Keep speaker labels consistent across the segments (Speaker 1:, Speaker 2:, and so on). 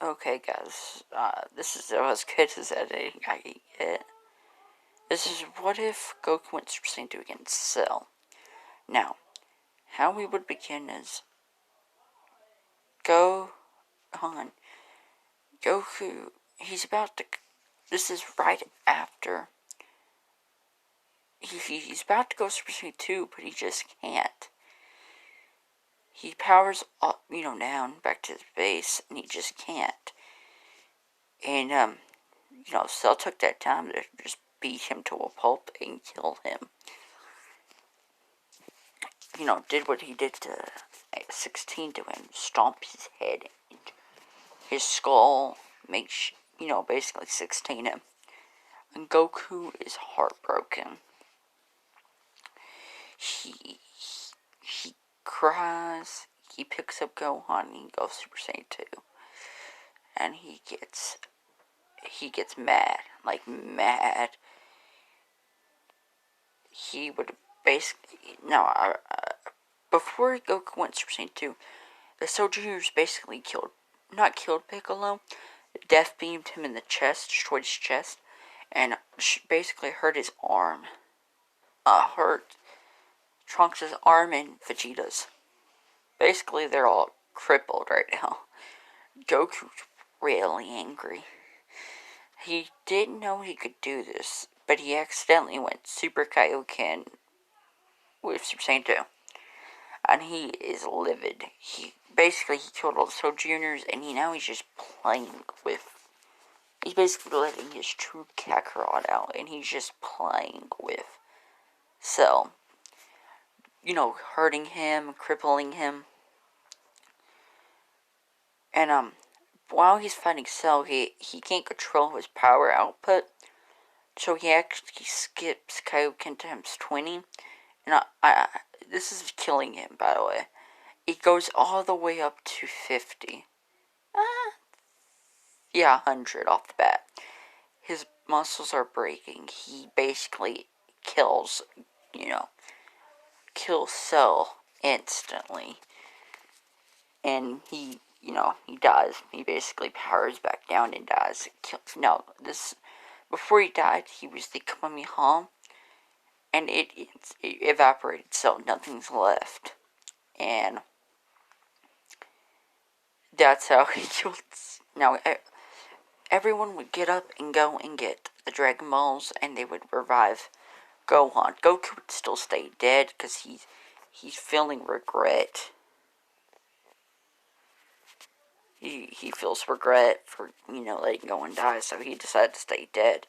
Speaker 1: Okay, guys, this is as good as editing I can get. This is what if Goku went Super Saiyan 2 against Cell. Now, how we would begin is Goku, he's about to, this is right after, he's about to go Super Saiyan 2, but he just can't. He powers up, down back to his base, and he just can't. And, Cell took that time to just beat him to a pulp and kill him. Did what he did to 16 to him, stomp his head into his skull, basically 16 him. And Goku is heartbroken. He cries, he picks up Gohan and he goes Super Saiyan 2. And he gets mad, mad. He would basically, before Goku went Super Saiyan 2, the Cell Juniors basically not killed Piccolo, death beamed him in the chest, destroyed his chest, and basically hurt his arm. Hurt Trunks' arm and Vegeta's. Basically, they're all crippled right now. Goku's really angry. He didn't know he could do this, but he accidentally went Super Kaioken with Super Saiyan 2. And he is livid. He killed all the Cell Juniors, and he's just playing with, he's basically letting his true Kakarot out, and he's just playing with Cell. Hurting him, crippling him. And, while he's fighting Cell, he can't control his power output, so he actually skips Kaioken times 20, and this is killing him, by the way. It goes all the way up to 50. 100 off the bat. His muscles are breaking. He basically kills Cell instantly. And he dies. He basically powers back down and dies. Before he died, he was the Kamehameha, and it evaporated, so nothing's left. And that's how he killed. Now, everyone would get up and go and get the Dragon Balls, and they would revive Gohan. Goku would still stay dead because he's feeling regret. He feels regret for, letting Gohan die, so he decided to stay dead.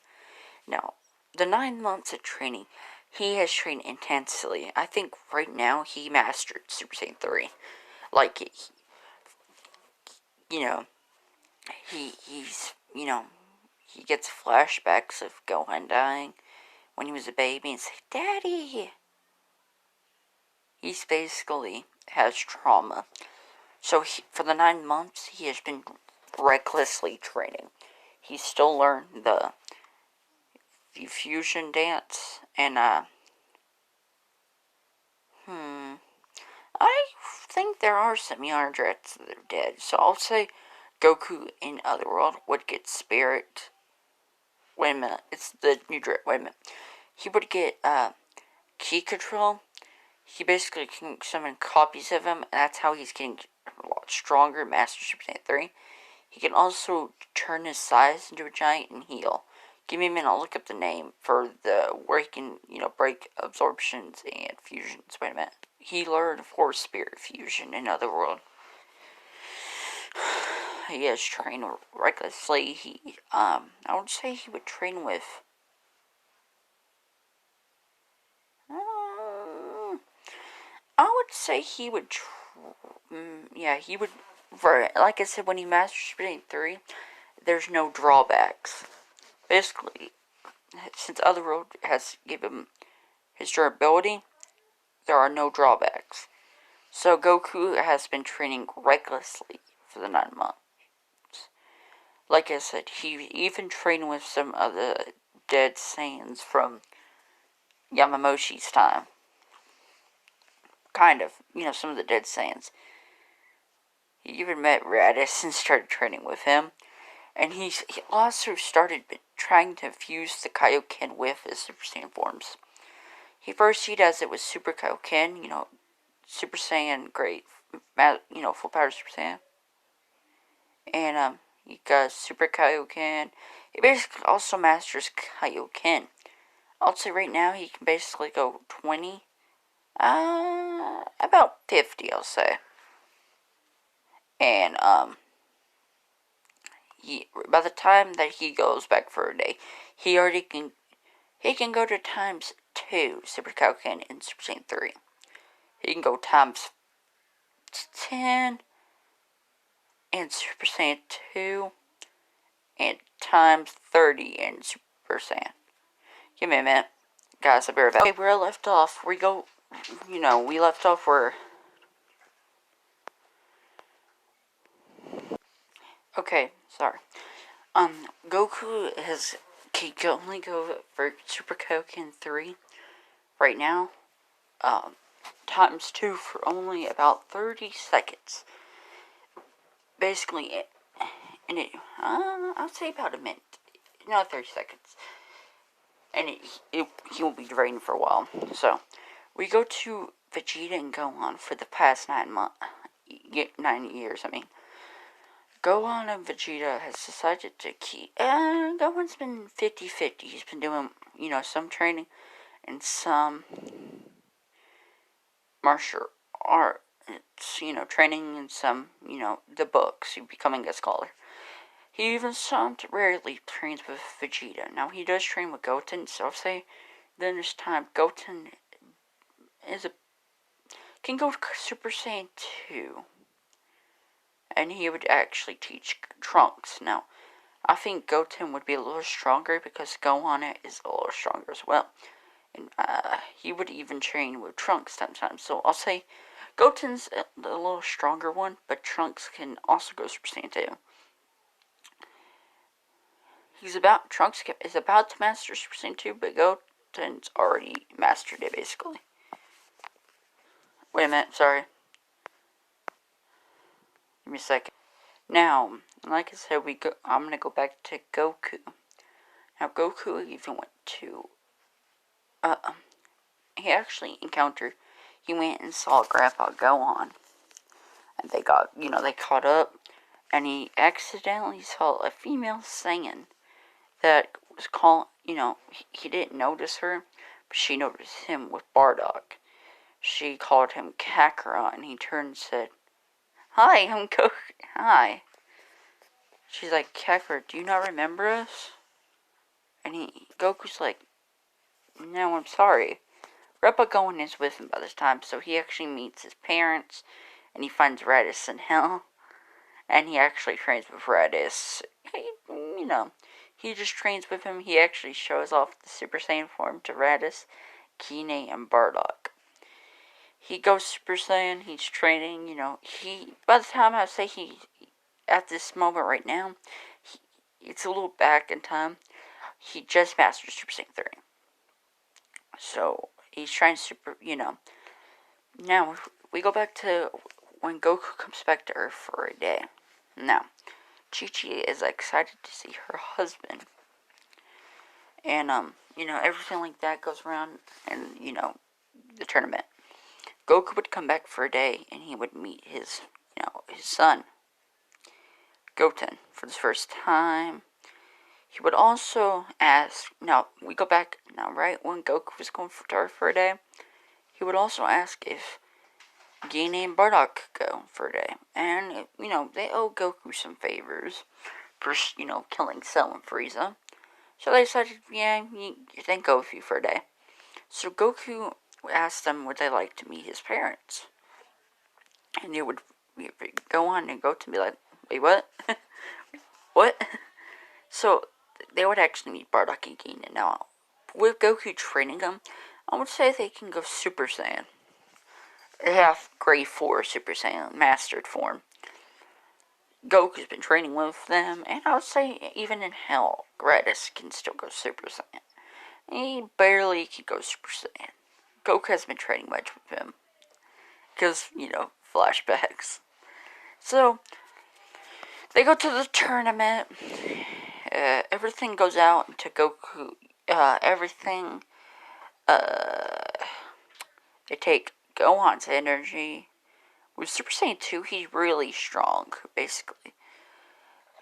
Speaker 1: Now, the 9 months of training, he has trained intensely. I think right now he mastered Super Saiyan 3. He gets flashbacks of Gohan dying when he was a baby and say, "Daddy!" He's basically has trauma. So for the 9 months, he has been recklessly training. He's still learned the fusion dance, and I think there are some younger dreads that are dead. So I'll say Goku in Otherworld would get Spirit. Wait a minute, it's the new dread. Wait a minute. He would get Ki Control. He basically can summon copies of him, and that's how he's getting a lot stronger, Master Super Saiyan 3. He can also turn his size into a giant and heal. Give me a minute, I'll look up the name for where he can, break absorptions and fusions. Wait a minute. He learned Force Spirit Fusion in Otherworld. He has trained recklessly. I would say he would train with, I would say he would, he would, like I said, when he masters Super Saiyan 3, there's no drawbacks. Basically, since Otherworld has given him his durability, there are no drawbacks. So Goku has been training recklessly for the 9 months. Like I said, he even trained with some of the dead Saiyans from Yamamoshi's time. Kind of, some of the dead Saiyans. He even met Raditz and started training with him. And he also started trying to fuse the Kaioken with his Super Saiyan forms. He does it with Super Kaioken, Super Saiyan Great, full power Super Saiyan. And he does Super Kaioken. He basically also masters Kaioken. I'll say right now he can basically go 20. About 50, I'll say. And, by the time that he goes back for a day, he can go to times 2 Super Kaioken in Super Saiyan 3. He can go times 10 in Super Saiyan 2 and times 30 in Super Saiyan. Give me a minute. Guys, I'll be right back. Okay, where I left off, we left off where... Okay, sorry. Goku can only go for Super Kaioken 3 right now. Times 2 for only about 30 seconds. Basically, I'll say about a minute. Not 30 seconds. And he won't be drained for a while. So, we go to Vegeta and Gohan for the past 9 years, Gohan and Vegeta has decided to keep... Gohan's been 50-50. He's been doing, some training and some martial arts, training in some, the books, becoming a scholar. He even rarely trains with Vegeta. Now, he does train with Goten, so I'll say then there's time. Goten can go to Super Saiyan 2. And he would actually teach Trunks. Now, I think Goten would be a little stronger because Gohan is a little stronger as well. And he would even train with Trunks sometimes. So I'll say Goten's a little stronger one, but Trunks can also go Super Saiyan 2. Trunks is about to master Super Saiyan 2, but Goten's already mastered it, basically. Wait a minute, sorry. Give me a second. Now, like I said, I'm gonna go back to Goku. Now, Goku even went to, he actually he went and saw Grandpa Gohan. And they caught up. And he accidentally saw a female Saiyan that was he didn't notice her, but she noticed him with Bardock. She called him Kakarot, and he turned and said, "Hi, I'm Goku. Hi." She's like, "Kakarot, do you not remember us?" And Goku's like, "No, I'm sorry." Grandpa Gohan is with him by this time, so he actually meets his parents, and he finds Raditz in hell. And he actually trains with Raditz. He just trains with him. He actually shows off the Super Saiyan form to Raditz, Kine, and Bardock. He goes Super Saiyan. He's training. By the time I say at this moment right now, it's a little back in time. He just mastered Super Saiyan 3. So he's trying Now we go back to when Goku comes back to Earth for a day. Now, Chi-Chi is excited to see her husband. And, everything like that goes around and, the tournament. Goku would come back for a day and he would meet his son, Goten, for the first time. He would also ask, now, we go back, now, right when Goku was going to Earth for a day, he would also ask if Gine and Bardock could go for a day. And, they owe Goku some favors for, killing Cell and Frieza. So they decided, they go with you for a day. So Goku asked them would they like to meet his parents. And they would go on and Goten be like, "Wait, what?" What? So they would actually meet Bardock and Gine. Now, with Goku training them, I would say they can go Super Saiyan. They have grade 4 Super Saiyan mastered form. Goku's been training with them, and I would say even in hell, Raditz can still go Super Saiyan. He barely can go Super Saiyan. Goku hasn't been training much with him. Because, flashbacks. So, they go to the tournament. Everything goes out to Goku. Everything. They take Gohan's energy. With Super Saiyan 2, he's really strong, basically.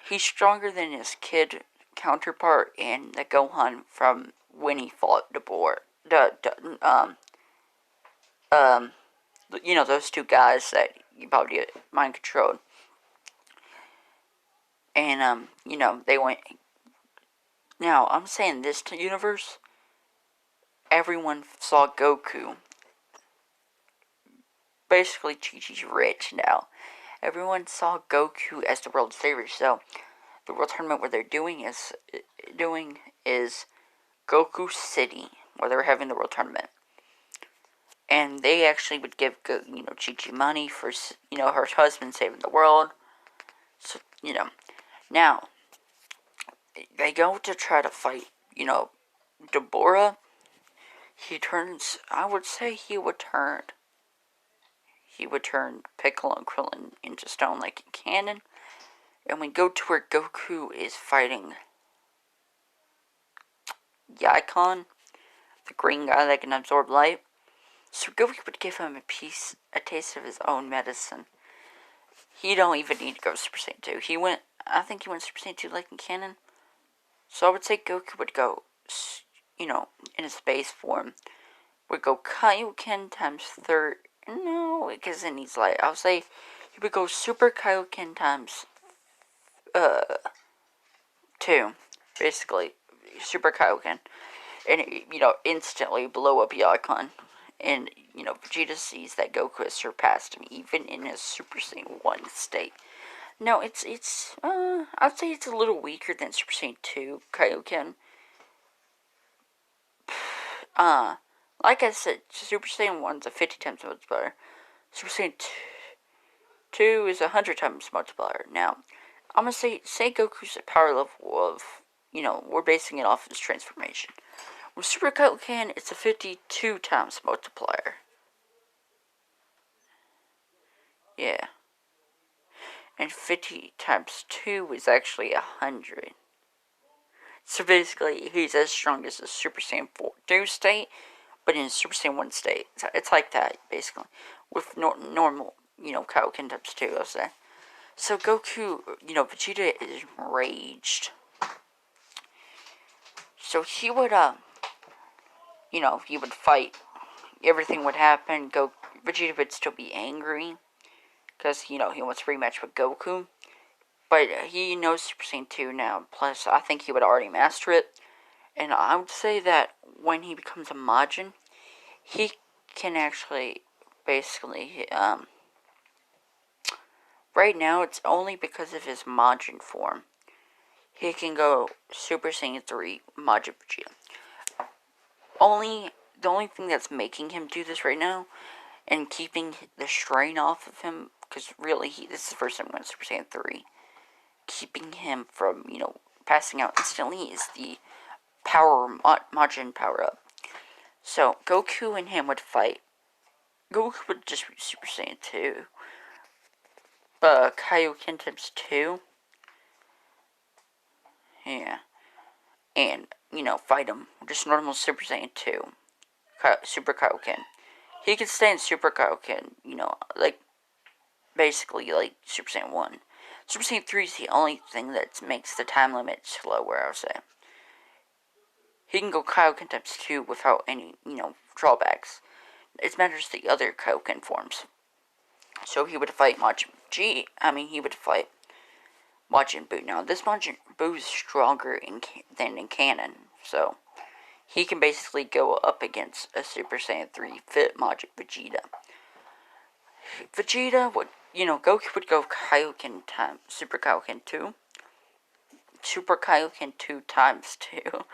Speaker 1: He's stronger than his kid counterpart and the Gohan from when he fought those two guys that you probably mind controlled. And, they went. Now, I'm saying this universe, everyone saw Goku. Basically, Chi-Chi's rich now. Everyone saw Goku as the world savior, so the world tournament where they're doing is Goku City, where they're having the world tournament. And they actually would give, Chi-Chi money for, her husband saving the world. So, now, they go to try to fight, Deborah. I would say he would turn Piccolo and Krillin into stone like in canon. And we go to where Goku is fighting Yaikon, the green guy that can absorb light. So Goku would give him a taste of his own medicine. He don't even need to go Super Saiyan 2. I think he went Super Saiyan 2 like in canon. So I would say Goku would go, in his base form, would go Kaioken times 30. No, because it needs light. I would say he would go Super Kaioken times 2. Basically, Super Kaioken. And, instantly blow up Yaikon. And, Vegeta sees that Goku has surpassed him, even in his Super Saiyan 1 state. No, I'd say it's a little weaker than Super Saiyan 2 Kaioken. Like I said, Super Saiyan 1's a 50 times multiplier. Super Saiyan 2 is 100 times multiplier. Now, I'm gonna say Goku's power level of, we're basing it off of his transformation. With Super Kaioken, it's a 52 times multiplier. Yeah. And 50 times 2 is actually 100. So basically, he's as strong as the Super Saiyan 2 state, but in Super Saiyan 1 state. It's like that, basically. With normal, Kaioken times 2, I'll say. So Goku, Vegeta is enraged. So he would, he would fight. Everything would happen. Vegeta would still be angry. Because, he wants a rematch with Goku. But he knows Super Saiyan 2 now. Plus, I think he would already master it. And I would say that when he becomes a Majin, he can actually, basically, right now, it's only because of his Majin form. He can go Super Saiyan 3 Majin Vegeta. The only thing that's making him do this right now, and keeping the strain off of him, because really, this is the first time going Super Saiyan 3, keeping him from, passing out instantly is the Majin power-up. So, Goku and him would fight. Goku would just be Super Saiyan 2. Kaioken times 2. Yeah. And, fight him. Just normal Super Saiyan 2. Super Kaioken. He could stay in Super Kaioken, basically like Super Saiyan 1. Super Saiyan 3 is the only thing that makes the time limit slower, I would say. He can go Kaioken times 2 without any, drawbacks. It matters the other Kaioken forms. So he would fight he would fight Majin Buu. Now, this Majin Buu is stronger than in canon, so he can basically go up against a Super Saiyan 3 fit Majin Vegeta. Vegeta would, Goku would go Kaioken times Super Kaioken 2. Super Kaioken 2 times 2.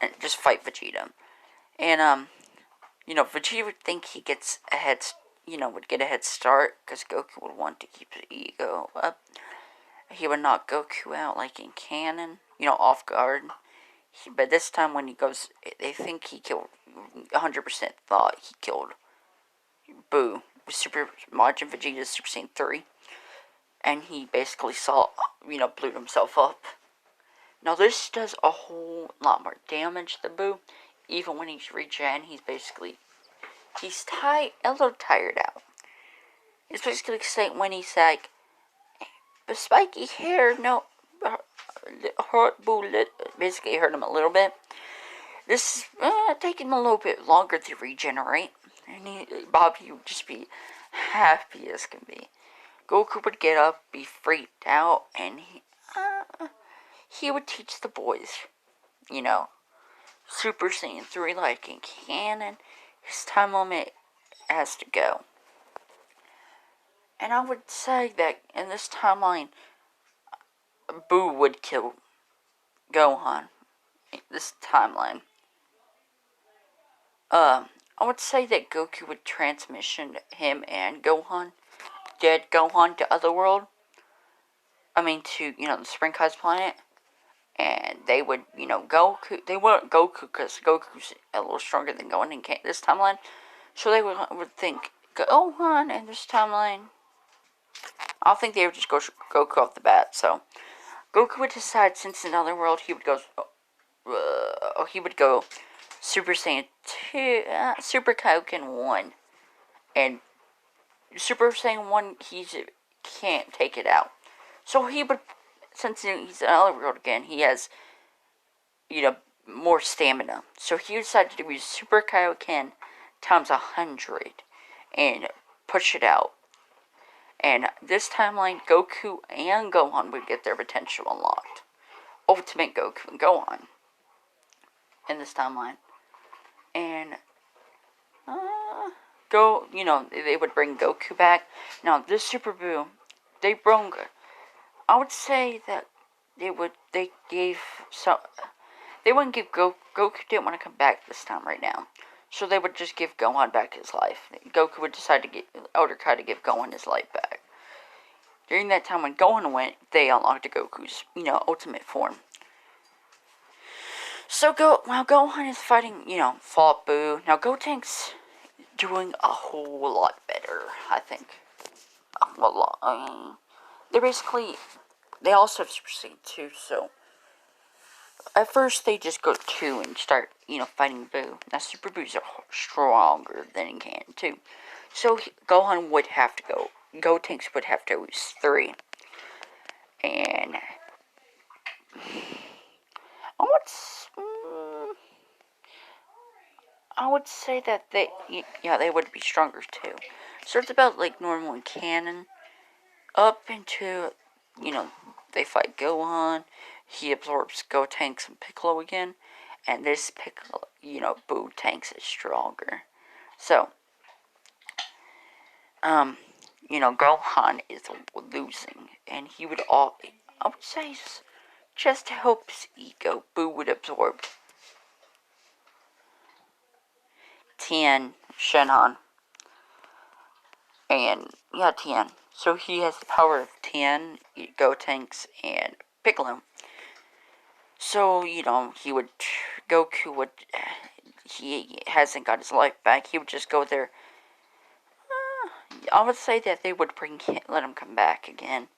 Speaker 1: And just fight Vegeta. And, Vegeta would think he gets would get a head start, because Goku would want to keep his ego up. He would knock Goku out like in canon, off guard. But this time when he goes, they think he killed, 100% thought he killed Buu with Super Majin Vegeta Super Saiyan 3. and he basically blew himself up. Now this does a whole lot more damage to Boo. Even when he's regen, he's a little tired out. It's basically saying when he's like, the spiky hair, no, hurt Boo, basically hurt him a little bit. This is taking him a little bit longer to regenerate, and Bobby would just be happy as can be. Goku would get up, be freaked out, and he would teach the boys, Super Saiyan 3 like in canon. His time limit has to go. And I would say that in this timeline, Boo would kill Gohan. In this timeline. I would say that Goku would transmission him and Gohan, dead Gohan, to Otherworld. To, the Spring Kai's planet. And they would, Goku, they wouldn't Goku, because Goku's a little stronger than Gohan in this timeline. So they would think, Gohan in this timeline. I don't think they would just go Goku off the bat, so. Goku would decide, since in Otherworld, he would go Super Saiyan 2, Super Kaioken 1. And Super Saiyan 1, he can't take it out. So he would, since he's in Otherworld again, he has, more stamina. So he decided to use Super Kaioken times 100 and push it out. And this timeline, Goku and Gohan would get their potential unlocked. Ultimate Goku and Gohan. In this timeline. And, they would bring Goku back. Now, this Super Boo, they I would say that Goku didn't want to come back this time right now. So they would just give Gohan back his life. Goku would decide to get Elder Kai to give Gohan his life back. During that time when Gohan went, they unlocked Goku's, ultimate form. So while Gohan is fighting, fought Boo. Now Gotenks doing a whole lot better, I think. A lot. They also have Super Saiyan 2, so. At first, they just go 2 and start, fighting Boo. Now, Super Boos are stronger than in canon, too. So, Gohan would have to go. Gotenks would have to use 3. And I would say that they would be stronger, too. So, it's about, normal in canon. Up into, they fight Gohan. He absorbs Gotenks and Piccolo again. And this Piccolo, Boo Tanks is stronger. So, Gohan is losing. And he would I would say, just to help his ego, Boo would absorb 10 Shenhan. And, 10. So he has the power of 10 Gotenks and Piccolo. So, Goku he hasn't got his life back. He would just go there. I would say that they would let him come back again.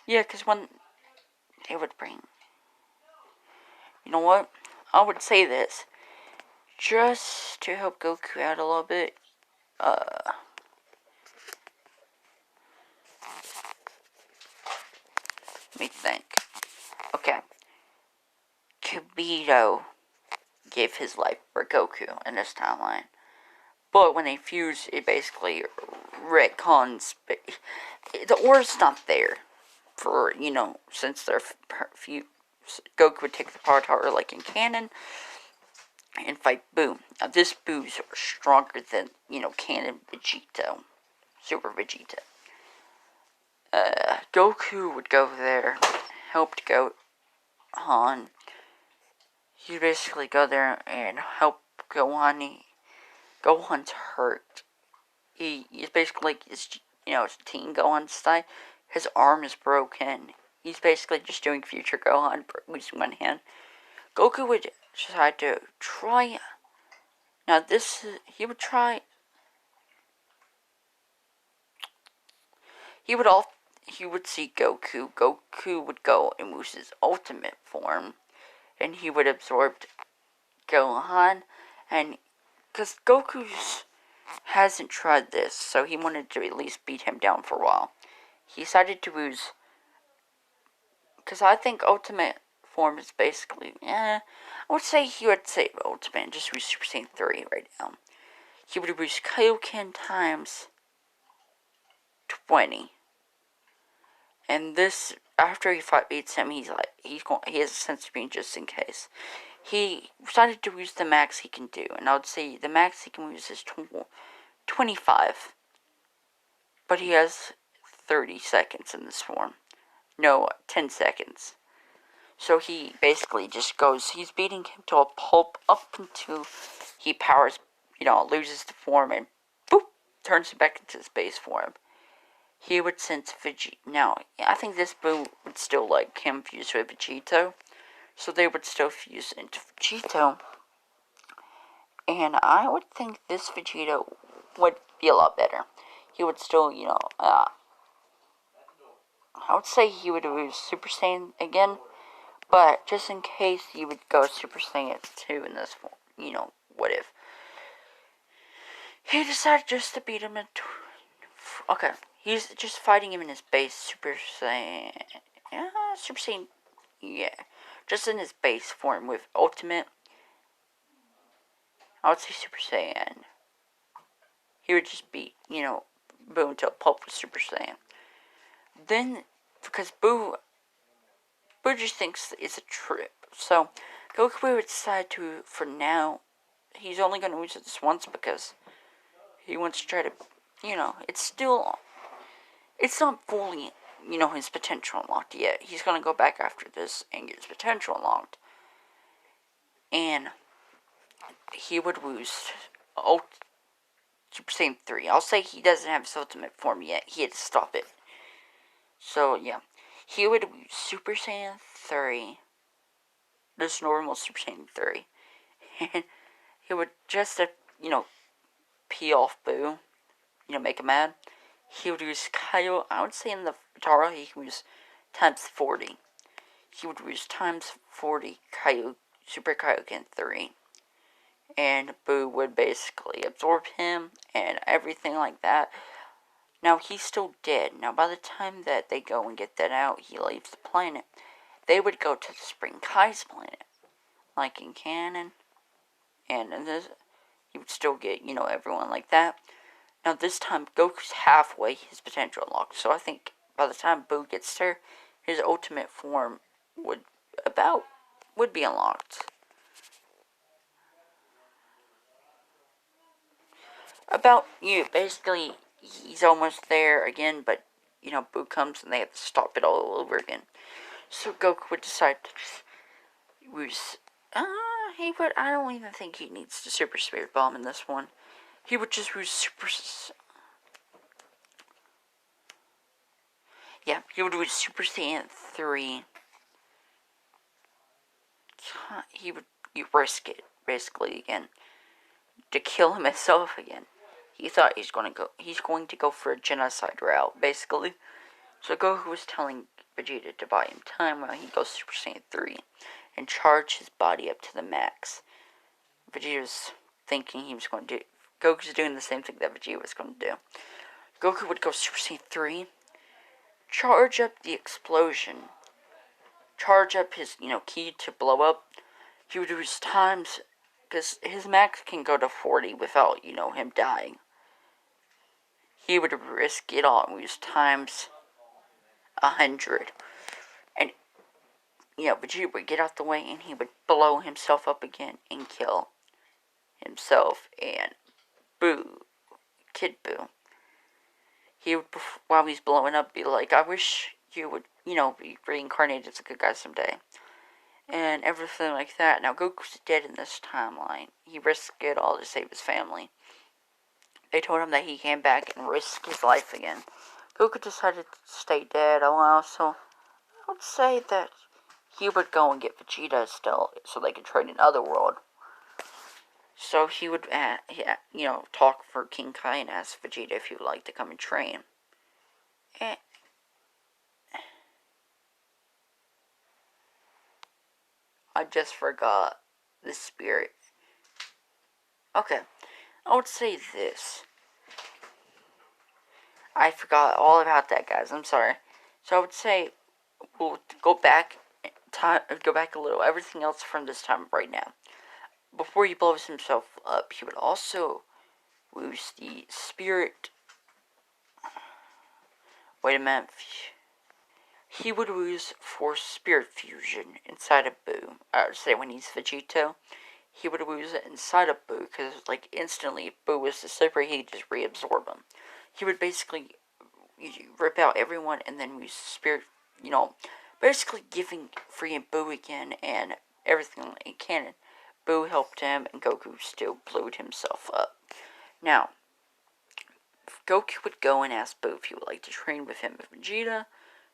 Speaker 1: Because when they would bring, you know what? I would say this, just to help Goku out a little bit. Let me think. Okay. Kibito gave his life for Goku in this timeline. But when they fuse, it basically retcons. The aura's not there. For, since they're Goku would take the power tower like in canon and fight Boo. Now, this Boo's stronger than, canon Vegito. Super Vegeta. Goku would go there, helped Gohan. He'd basically go there and help Gohan. Gohan's hurt. He's basically, his Teen Gohan style. His arm is broken. He's basically just doing future Gohan, losing one hand. Goku would decide to try Now this, he would try, he would see Goku. Goku would go and use his ultimate form, and he would absorb Gohan, and because Goku hasn't tried this, so he wanted to at least beat him down for a while. He decided to use, because I think ultimate form is basically, I would say he would say ultimate and just use Super Saiyan 3 right now. He would use Kaioken times 20. And this, after he beats him, he has a sense of being just in case. He decided to use the max he can do, and I would say the max he can use is 25. But he has 30 seconds in this form. No, 10 seconds. So he basically just goes, he's beating him to a pulp up until he powers, loses the form and boop, turns him back into his base form. He would sense Vegeta. Now, I think this Boo would still like him fuse with Vegito. So they would still fuse into Vegito. And I would think this Vegito would be a lot better. He would still, I would say he would use Super Saiyan again. But just in case he would go Super Saiyan 2 in this form, what if? He decided just to beat him okay, he's just fighting him in his base Super Saiyan. Super Saiyan, yeah. Just in his base form with Ultimate. I would say Super Saiyan. He would just beat, Boo until pulp with Super Saiyan. Then, because Boo just thinks it's a trip. So, Goku would decide to, for now, he's only going to use it this once because he wants to try to, it's not fully, his potential unlocked yet. He's going to go back after this and get his potential unlocked. And he would use Super Saiyan 3. I'll say he doesn't have his ultimate form yet. He had to stop it. So, yeah. He would use Super Saiyan 3. Just normal Super Saiyan 3. And he would just, pee off Boo. Make him mad. He would use Kaio. I would say in the Tara, he would use times 40. He would use times 40 Super Kaioken 3. And Boo would basically absorb him and everything like that. Now, he's still dead. Now, by the time that they go and get that out, he leaves the planet. They would go to the Spring Kai's planet. Like in canon. And in this, he would still get, everyone like that. Now, this time, Goku's halfway his potential unlocked. So I think by the time Boo gets there, his ultimate form would be unlocked. Basically, he's almost there again, but, Boo comes and they have to stop it all over again. So Goku would decide to use, I don't even think he needs the Super Spirit Bomb in this one. He would just use he would use Super Saiyan 3. He would risk it, basically, again, to kill himself again. He thought he's going to go for a genocide route, basically. So Goku was telling Vegeta to buy him time while he goes Super Saiyan 3 and charge his body up to the max. Vegeta was thinking he was going to do, Goku's doing the same thing that Vegeta was going to do. Goku would go Super Saiyan 3, charge up the explosion, charge up his, ki to blow up. He would use times, because his max can go to 40 without, him dying. He would risk it all and use times 100. And, Vegeta would get out the way and he would blow himself up again and kill himself and Boo, Kid Boo. He would, while he's blowing up, be like, I wish you would, be reincarnated as a good guy someday. And everything like that. Now, Goku's dead in this timeline. He risked it all to save his family. They told him that he came back and risked his life again. Goku decided to stay dead a while, so I would say that he would go and get Vegeta still, so they could trade in Otherworld. So he would, talk for King Kai and ask Vegeta if he would like to come and train. And I just forgot the spirit. Okay, I would say this. I forgot all about that, guys. I'm sorry. So I would say we'll go back a little. Everything else from this time right now. Before he blows himself up, he would also lose the spirit. Wait a minute. He would lose Force Spirit Fusion inside of Boo. I would say when he's Vegito, he would lose it inside of Boo, because, like, instantly, if Boo was to separate, he'd just reabsorb him. He would basically rip out everyone and then use Spirit, basically giving free Boo again and everything in canon. Boo helped him, and Goku still blew himself up. Now, Goku would go and ask Boo if he would like to train with him with Vegeta.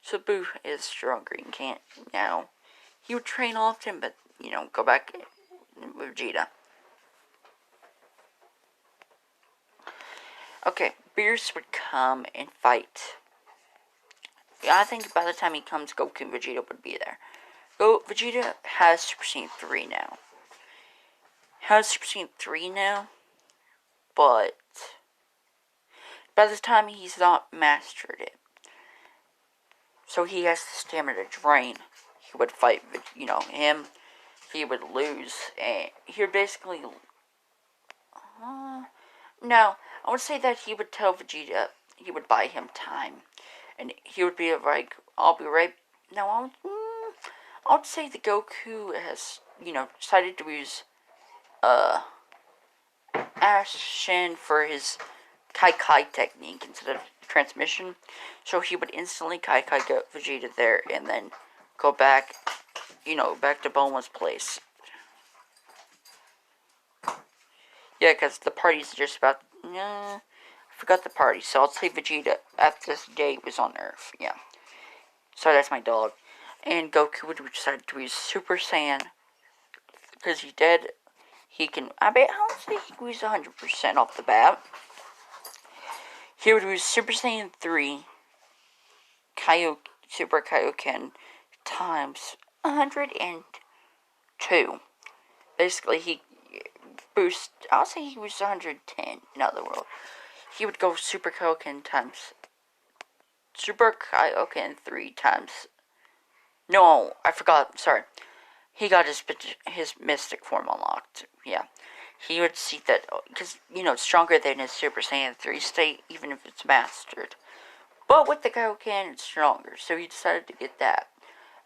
Speaker 1: So Boo is stronger and can't now. He would train often, but, go back with Vegeta. Okay, Beerus would come and fight. Yeah, I think by the time he comes, Goku and Vegeta would be there. Vegeta has Super Saiyan 3 now. But by the time he's not mastered it. So he has the stamina to drain. He would fight, him. He would lose, and he would basically... no, I would say that he would tell Vegeta he would buy him time. And he would be like, I'll be right... No, I would say that Goku has, decided to use, Ashen for his Kai technique instead of transmission. So he would instantly Kai get Vegeta there and then go back, back to Bulma's place. Yeah, because the party's just about... I forgot the party, so I'll say Vegeta after this day was on Earth. Yeah. So that's my dog. And Goku would decide to use Super Saiyan. Because he's dead. He can... I would say he can use 100% off the bat. He would use Super Saiyan 3, Super Kaioken, times 102. Basically, he boosts... I'll say he was 110, in other words. He would go Super Kaioken times... Super Kaioken 3 times... No, I forgot, sorry. He got his Mystic form unlocked, yeah. He would see that, because, it's stronger than his Super Saiyan 3 state, even if it's mastered. But with the Kaioken, it's stronger, so he decided to get that.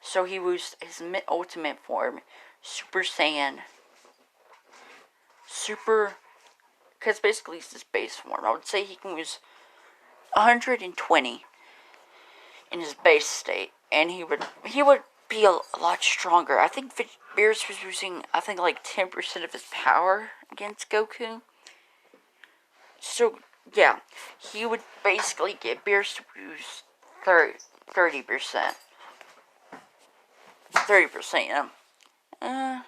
Speaker 1: So he used his ultimate form, Super Saiyan... Because basically it's his base form. I would say he can use 120 in his base state, and he would be a lot stronger. I think Beerus was using, like 10% of his power against Goku. So, yeah, he would basically get Beerus to use 30%. 30%, yeah.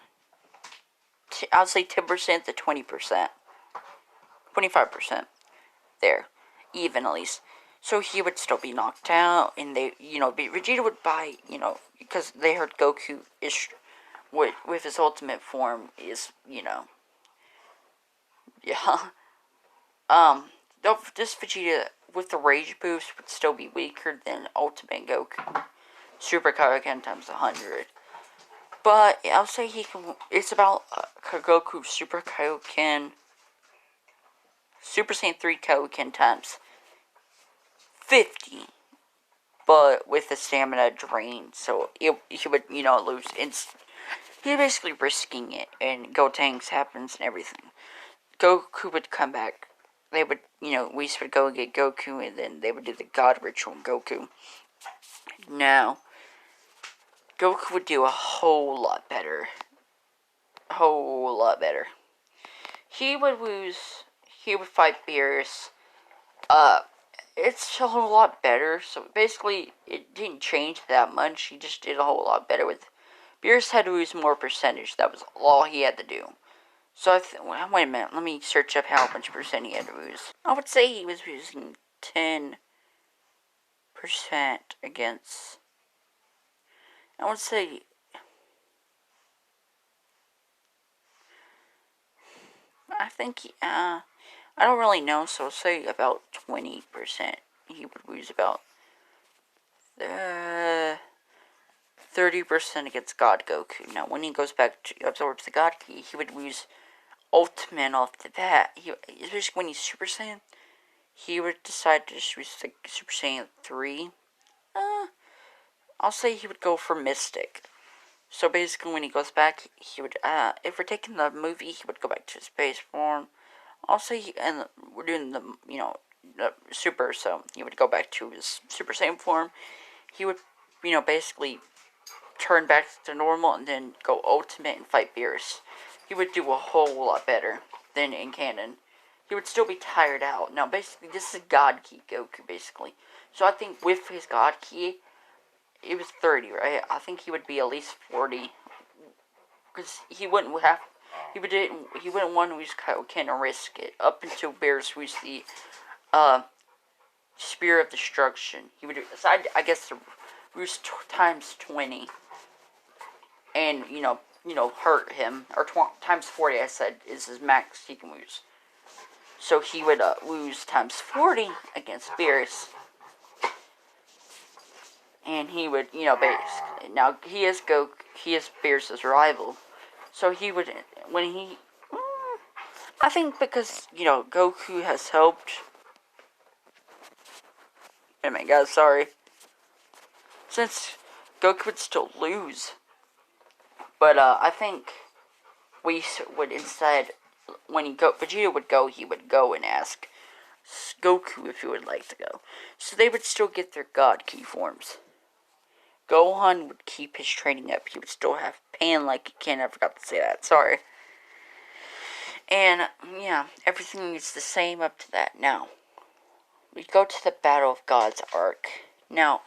Speaker 1: I'll say 10% to 20%. 25%. There. Even, at least. So he would still be knocked out, and Vegeta would buy, because they heard Goku is, with his ultimate form is, yeah. This Vegeta, with the Rage boost, would still be weaker than Ultimate Goku. Super Kaioken times 100. But I'll say it's about Goku Super Kaioken, Super Saiyan 3 Kaioken times 50. But with the stamina drain, so he would, lose. He's basically risking it, and Gotenks happens and everything. Goku would come back. They would, Whis would go and get Goku, and then they would do the God Ritual on Goku. Now, Goku would do a whole lot better. He would fight Beerus. It's a whole lot better. So basically, it didn't change that much. He just did a whole lot better with... Beerus had to lose more percentage. That was all he had to do. So wait a minute, let me search up how much percent he had to lose. I would say he was losing 10% against, I would say, I think, I don't really know, so I'll say about 20%. He would lose about 30% against God Goku. Now, when he goes back to absorbs the God Ki, he would lose Ultimate off the bat. Especially when he's Super Saiyan, he would decide to just use the Super Saiyan 3. I'll say he would go for Mystic. So basically, when he goes back, he would, if we're taking the movie, he would go back to his base form. I'll say, and we're doing the, the Super, so he would go back to his Super Saiyan form. He would, basically turn back to normal and then go Ultimate and fight Beerus. He would do a whole lot better than in canon. He would still be tired out. Now, basically, this is God Ki Goku, basically. So I think with his God Ki, it was 30, right? I think he would be at least 40. Because he wouldn't want to use Kaioken and risk it. Up until Beerus used the Spear of Destruction. He would decide, I guess, to use times 20. And, hurt him. Or times 40, I said, is his max he can lose. So he would lose times 40 against Beerus. And he would, basically, now he is Beerus' rival. So he would, I think because, Goku has helped. Wait a minute, guys, sorry. Since Goku would still lose. But, I think we would instead, when Vegeta would go, he would go and ask Goku if he would like to go. So they would still get their God Ki forms. Gohan would keep his training up. He would still have Pan like Ken. I forgot to say that. Sorry. And, yeah, everything is the same up to that. Now, we go to the Battle of Gods arc. Now,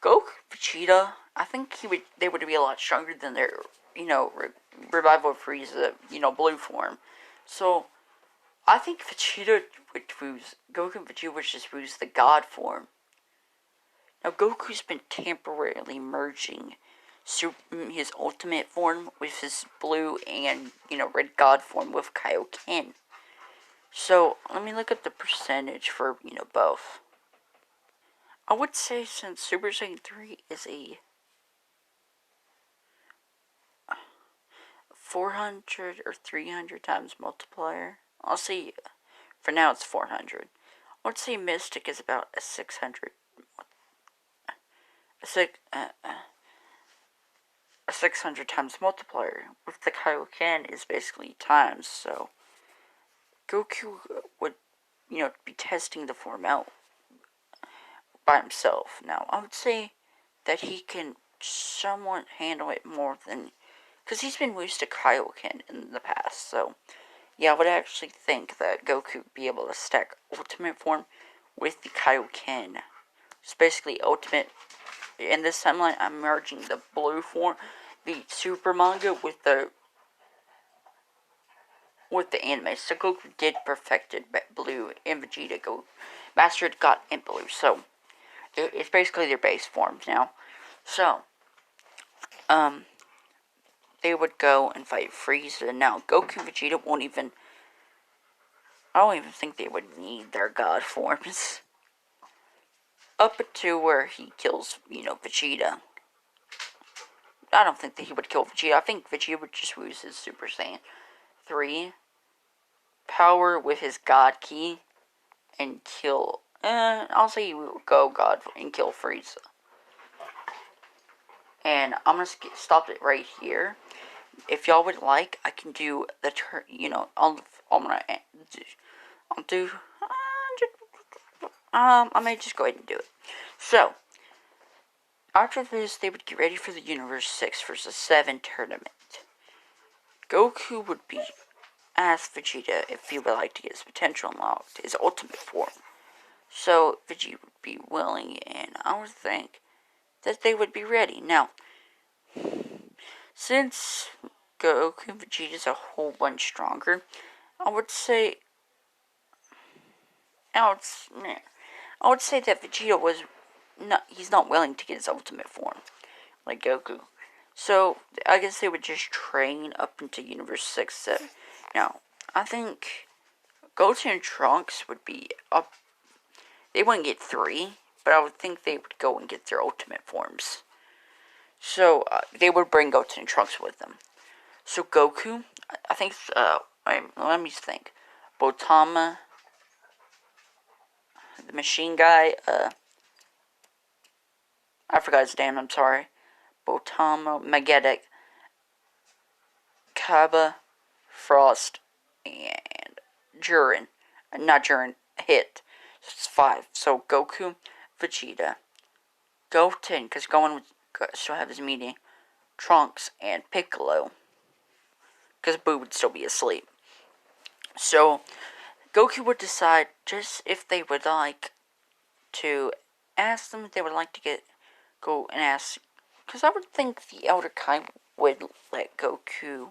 Speaker 1: Goku, Vegeta, I think they would be a lot stronger than their, Revival of Frieza, blue form. So, I think Vegeta would lose, Goku and Vegeta would just lose the God form. Now, Goku's been temporarily merging his ultimate form with his blue and, red God form with Kaioken. So, let me look at the percentage for, both. I would say since Super Saiyan 3 is a 400 or 300 times multiplier, I'll say, for now it's 400. I would say Mystic is about a 600. A 600 times multiplier with the Kaioken is basically times, so Goku would, be testing the form out by himself. Now, I would say that he can somewhat handle it more than, because he's been used to Kaioken in the past, so yeah, I would actually think that Goku would be able to stack Ultimate form with the Kaioken. It's basically Ultimate. In this timeline, I'm merging the blue form, the Super manga, with the anime. So Goku did perfected blue, and Vegeta mastered got in blue. So it's basically their base forms now. So they would go and fight Frieza. Now Goku and Vegeta won't even. I don't even think they would need their God forms. Up to where he kills, Vegeta. I don't think that he would kill Vegeta. I think Vegeta would just lose his Super Saiyan 3 power with his God Ki and kill. I'll say he would go God and kill Frieza. And I'm gonna stop it right here. If y'all would like, I can do the I may just go ahead and do it. So, after this, they would get ready for the Universe 6 vs. 7 tournament. Goku would be asked Vegeta if he would like to get his potential unlocked, his ultimate form. So, Vegeta would be willing, and I would think that they would be ready. Now, since Goku and Vegeta's a whole bunch stronger. I would say, I would say that Vegeta was he's not willing to get his ultimate form, like Goku. So, I guess they would just train up into Universe 6, 7. Now, I think Goten and Trunks would be up. They wouldn't get 3, but I would think they would go and get their ultimate forms. So, they would bring Goten and Trunks with them. So, Goku, I think, let me think. Botama, the machine guy, I forgot his name, I'm sorry. Botamo, Mageddon, Kaba, Frost, and Jiren. Not Jiren, Hit. So it's 5. So Goku, Vegeta, Goten, because Gohan would still have his meeting, Trunks, and Piccolo, because Boo would still be asleep. So Goku would decide just if they would like to ask them if they would like to go and ask, because I would think the Elder Kai would let Goku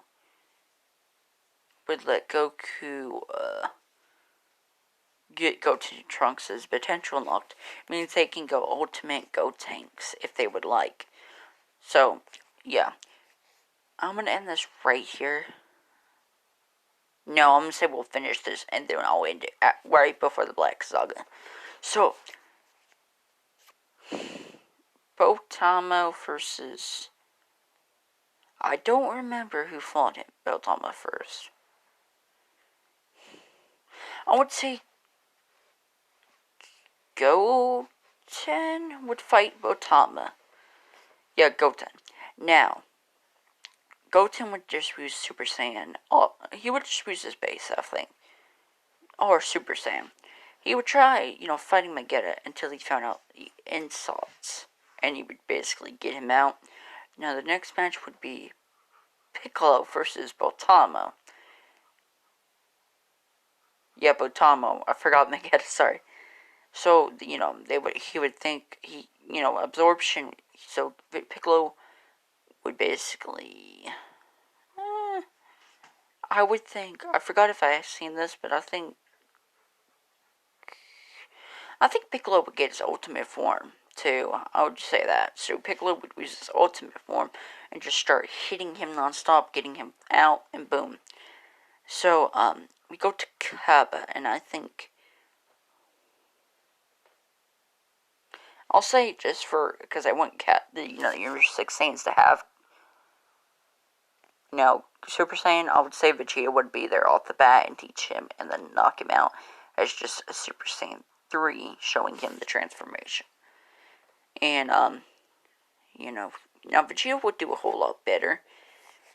Speaker 1: get Goten and Trunks' potential unlocked. It means they can go Ultimate Gotenks if they would like. So, yeah. I'm going to end this right here. No, I'm going to say we'll finish this and then I'll end it right before the Black Saga. So, Botamo versus... I don't remember who fought him, Botamo first. I would say Goten would fight Botama. Yeah, Goten. Now, Goten would just use Super Saiyan. Oh, he would just use his base, I think. Or Super Saiyan. He would try, fighting Mageddon until he found out the insults. And he would basically get him out. Now, the next match would be Piccolo versus Botamo. Yeah, Botamo. I forgot Mageddon, sorry. So, he would think, absorption. So, Piccolo would basically... I would think, I forgot if I had seen this, but I think Piccolo would get his ultimate form, too. I would say that. So Piccolo would use his ultimate form and just start hitting him nonstop, getting him out, and boom. So, we go to Kaba, and I think... I'll say just because I want the Universe 6 Saiyans to have, Super Saiyan, I would say Vegeta would be there off the bat and teach him and then knock him out as just a Super Saiyan 3 showing him the transformation. And, now Vegeta would do a whole lot better,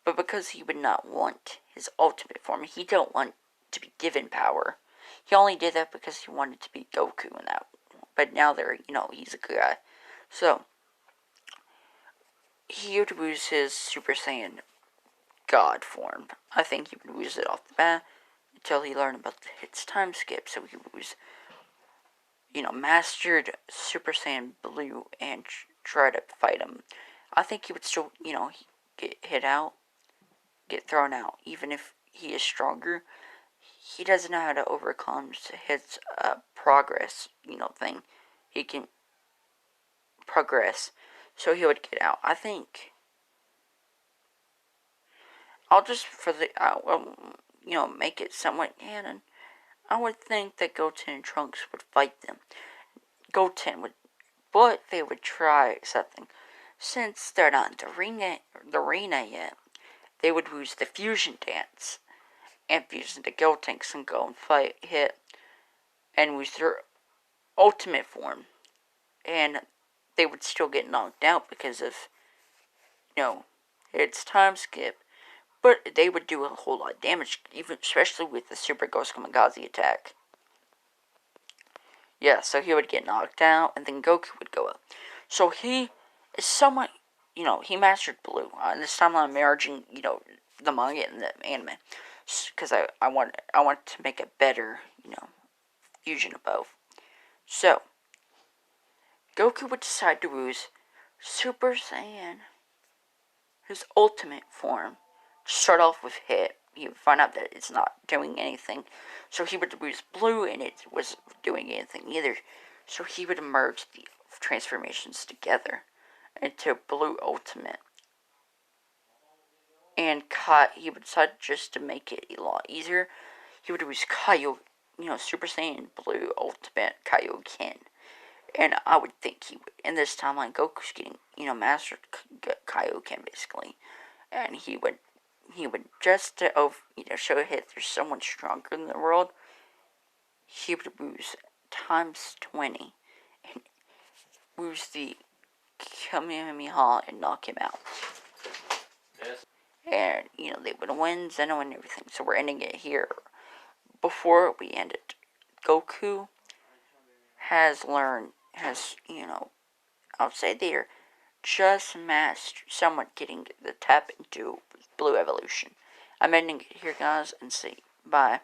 Speaker 1: but because he would not want his ultimate form, he don't want to be given power. He only did that because he wanted to be Goku in that. But now he's a good guy. So, he would use his Super Saiyan God form. I think he would use it off the bat until he learned about its time skip. So he was, mastered Super Saiyan Blue and try to fight him. I think he would still, get hit out, get thrown out, even if he is stronger. He doesn't know how to overcome his progress, thing. He can progress, so he would get out. I think I'll just make it somewhat canon. I would think that Goten and Trunks would fight them. Goten would, but they would try something. Since they're not in the arena yet, they would use the fusion dance and fuse into Gotenks and go and fight, hit, and use their ultimate form. And they would still get knocked out because of, its time skip. But they would do a whole lot of damage, even especially with the Super Ghost Kamikaze attack. Yeah, so he would get knocked out, and then Goku would go up. So he is somewhat, he mastered Blue. This time I'm merging, the manga and the anime, because I want to make a better, fusion of both. So Goku would decide to use Super Saiyan, his ultimate form, start off with hit. He would find out that it's not doing anything. So he would use blue and it was doing anything either. So he would merge the transformations together into blue ultimate. And he would decide just to make it a lot easier. He would use Super Saiyan Blue Ultimate Kaioken. And I would think he would. In this timeline, Goku's getting, Master Kaioken basically. And he would just to show that there's someone stronger in the world, he would use times 20 and use the Kamehameha and knock him out. Yes. And, they would win Zeno and everything. So we're ending it here. Before we end it, Goku has, I would say they're just mastered somewhat getting the tap into blue evolution. I'm ending it here, guys, and see. Bye.